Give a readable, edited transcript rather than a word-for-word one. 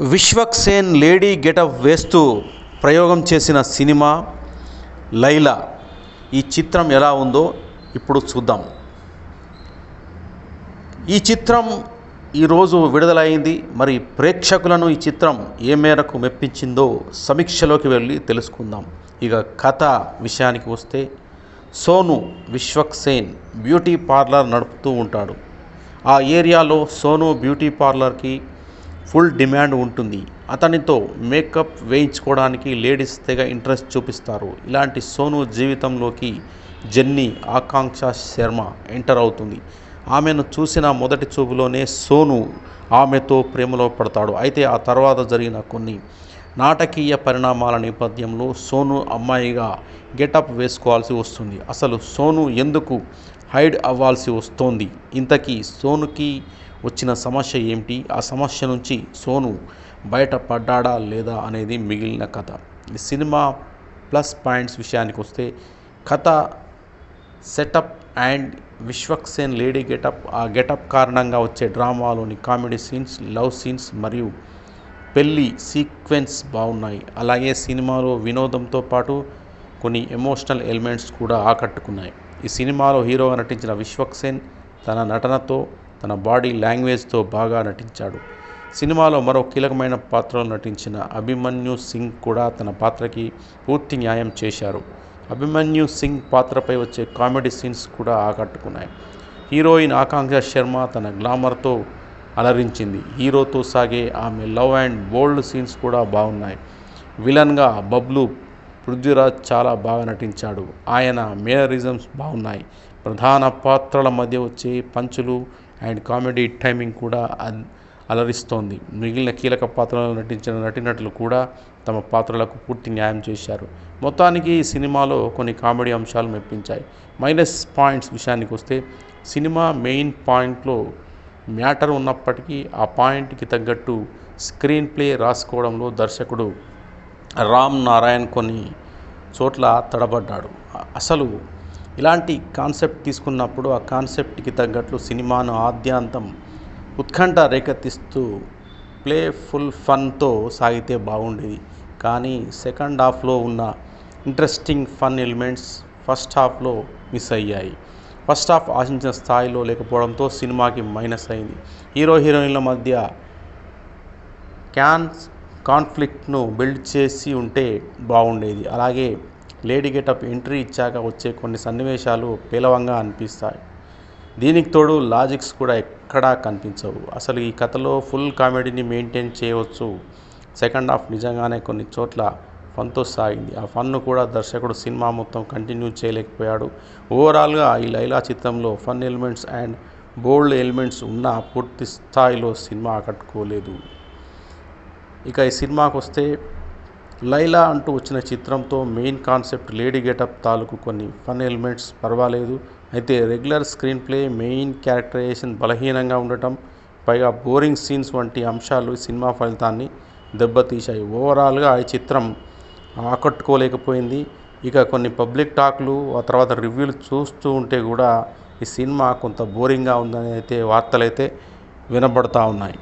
Vishwaksen lady getup వేస్తూ ప్రయోగం చేసిన సినిమా లైలా. ఈ చిత్రం ఎలా ఉందో ఇప్పుడు చూద్దాం. ఈ చిత్రం ఈరోజు విడుదలైంది. మరి ప్రేక్షకులను ఈ చిత్రం ఏ మేరకు మెప్పించిందో సమీక్షలోకి వెళ్ళి తెలుసుకుందాం. ఇక కథ విషయానికి వస్తే, సోను విశ్వక్సేన్ బ్యూటీ పార్లర్ నడుపుతూ ఉంటాడు. ఆ ఏరియాలో సోను బ్యూటీ పార్లర్కి ఫుల్ డిమాండ్ ఉంటుంది. అతనితో మేకప్ వేయించుకోవడానికి లేడీస్ తెగ ఇంట్రెస్ట్ చూపిస్తారు. ఇలాంటి సోను జీవితంలోకి జెన్నీ ఆకాంక్ష శర్మ ఎంటర్ అవుతుంది. ఆమెను చూసిన మొదటి చూపులోనే సోను ఆమెతో ప్రేమలో పడతాడు. అయితే ఆ తర్వాత జరిగిన కొన్ని నాటకీయ పరిణామాల నేపథ్యంలో సోను అమ్మాయిగా గెటప్ వేసుకోవాల్సి వస్తుంది. అసలు సోను ఎందుకు హైడ్ అవ్వాల్సి వస్తోంది? ఇంతకీ సోనుకి వచ్చిన సమస్య ఏమిటి? ఆ సమస్య నుంచి సోను బయటపడ్డా లేదా అనేది మిగిలిన కథ. ఈ సినిమా ప్లస్ పాయింట్స్ విషయానికి వస్తే, కథ setup and Vishwaksen lady getup, ఆ గెటప్ కారణంగా వచ్చే డ్రామాలోని కామెడీ సీన్స్, లవ్ సీన్స్ మరియు పెళ్ళి సీక్వెన్స్ బాగున్నాయి. అలాగే సినిమాలో వినోదంతో పాటు కొన్ని ఎమోషనల్ ఎలిమెంట్స్ కూడా ఆకట్టుకున్నాయి. ఈ సినిమాలో హీరోగా నటించిన విశ్వక్సేన్ తన నటనతో, తన బాడీ లాంగ్వేజ్తో బాగా నటించాడు. సినిమాలో మరో కీలకమైన పాత్రలో నటించిన అభిమన్యు సింగ్ కూడా తన పాత్రకి పూర్తి న్యాయం చేశారు. అభిమన్యు సింగ్ పాత్రపై వచ్చే కామెడీ సీన్స్ కూడా ఆకట్టుకున్నాయి. హీరోయిన్ ఆకాంక్ష శర్మ తన గ్లామర్తో అలరించింది. హీరోతో సాగే ఆమె లవ్ అండ్ బోల్డ్ సీన్స్ కూడా బాగున్నాయి. విలన్గా బబ్లు పృథ్వీరాజ్ చాలా బాగా నటించాడు. ఆయన మేనరిజమ్స్ బాగున్నాయి. ప్రధాన పాత్రల మధ్య వచ్చే పంచులు అండ్ కామెడీ టైమింగ్ కూడా అలరిస్తోంది. మిగిలిన కీలక పాత్రలలో నటించిన నటీనటులు కూడా తమ పాత్రలకు పూర్తి న్యాయం చేశారు. మొత్తానికి ఈ సినిమాలో కొన్ని కామెడీ అంశాలు మెప్పించాయి. మైనస్ పాయింట్స్ విషయానికి వస్తే, సినిమా మెయిన్ పాయింట్లో మ్యాటర్ ఉన్నప్పటికీ ఆ పాయింట్కి తగ్గట్టు స్క్రీన్ ప్లే రాసుకోవడంలో దర్శకుడు రామ్ నారాయణ్ కొన్ని చోట్ల తడబడ్డాడు. అసలు ఇలాంటి కాన్సెప్ట్ తీసుకున్నప్పుడు ఆ కాన్సెప్ట్కి తగ్గట్లు సినిమాను ఆద్యాంతం ఉత్కంఠ రేకెత్తిస్తూ ప్లేఫుల్ ఫన్తో సాగితే బాగుండేది. కానీ సెకండ్ హాఫ్లో ఉన్న ఇంట్రెస్టింగ్ ఫన్ ఎలిమెంట్స్ ఫస్ట్ హాఫ్లో మిస్ అయ్యాయి. ఫస్ట్ హాఫ్ ఆశించిన స్థాయిలో లేకపోవడంతో సినిమాకి మైనస్ అయింది. హీరో హీరోయిన్ల మధ్య కాన్ఫ్లిక్ట్ను బిల్డ్ చేసి ఉంటే బాగుండేది. అలాగే లేడీ గెటప్ ఎంట్రీ ఇచ్చాక వచ్చే కొన్ని సన్నివేశాలు పేలవంగా అనిపిస్తాయి. దీనికి తోడు లాజిక్స్ కూడా ఎక్కడా కనిపించవు. అసలు ఈ కథలో ఫుల్ కామెడీని మెయింటైన్ చేయవచ్చు. సెకండ్ హాఫ్ నిజంగానే కొన్ని చోట్ల ఫన్తో సాగింది. ఆ ఫన్ను కూడా దర్శకుడు సినిమా మొత్తం కంటిన్యూ చేయలేకపోయాడు. ఓవరాల్గా ఈ లైలా చిత్రంలో fun elements and bold elements ఉన్నా పూర్తి స్థాయిలో సినిమా ఆకట్టుకోలేదు. ఇక ఈ సినిమాకి వస్తే, లైలా అంటూ వచ్చిన చిత్రంతో మెయిన్ కాన్సెప్ట్ లేడీ గెటప్ తాలూకు కొన్ని ఫన్ ఎలిమెంట్స్ పర్వాలేదు. అయితే regular screenplay, main characterization బలహీనంగా ఉండటం, పైగా బోరింగ్ సీన్స్ వంటి అంశాలు సినిమా ఫలితాన్ని దెబ్బతీశాయి. ఓవరాల్గా ఈ చిత్రం ఆకట్టుకోలేకపోయింది. ఇక కొన్ని పబ్లిక్ టాక్లు, ఆ తర్వాత రివ్యూలు చూస్తూ ఉంటే కూడా ఈ సినిమా కొంత బోరింగ్గా ఉందని అయితే వార్తలైతే వినబడతా ఉన్నాయి.